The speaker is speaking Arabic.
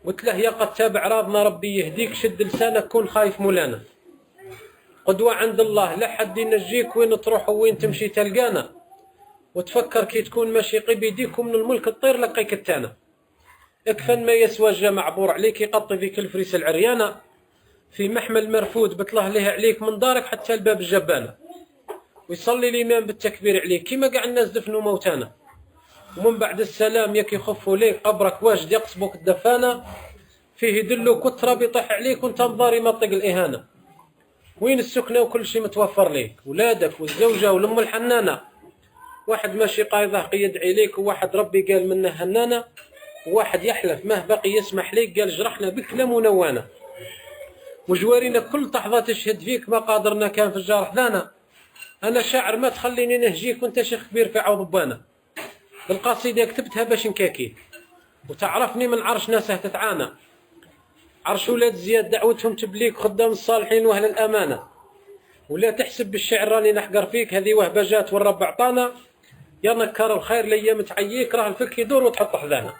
قلت له يا قد تابع راضنا ربي يهديك، شد لسانك كون خايف مولانا، قدوة عند الله لا حد ينجيك، وين تروح وين تمشي تلقانا، وتفكر كي تكون ماشي قيب يديك ومن الملك الطير لقيك التانا، اكفن ما يسوى جا معبور عليك يقطي فيك الفريس العريانة، في محمل مرفود بطله ليه عليك من دارك حتى الباب الجبانة، ويصلي الإمام بالتكبير عليك كيما قاع الناس دفنوا موتانا، ومن بعد السلام ياك يخفوا ليك قبرك واجد يقصبوك الدفانة، فيه يدلوك والتراب يطيح عليك وانت مضاري مطق الإهانة، وين السكنة وكل شيء متوفر ليك، ولادك والزوجة والأم الحنانة، واحد ماشي قايضه يدعي ليك، وواحد ربي قال منه هنانة، وواحد يحلف ماه بقي يسمح ليك قال جرحنا بكلام ونوانة، وجوارينا كل لحظة تشهد فيك ما قادرنا كان في الجرح ذانا، أنا شاعر ما تخليني نهجيك وانت شيخ كبير في عوض بوانا، بالقصيدة كتبتها باش نكاكي وتعرفني من عرش ناسه تتعانى، عرش ولاد زياد دعوتهم تبليك خدام الصالحين واهل الامانه، ولا تحسب بالشعر راني نحقر فيك، هذه وهبه جات والرب عطانا، يا نكر الخير ليا متعييك راه الفك يدور وتحط حذانا.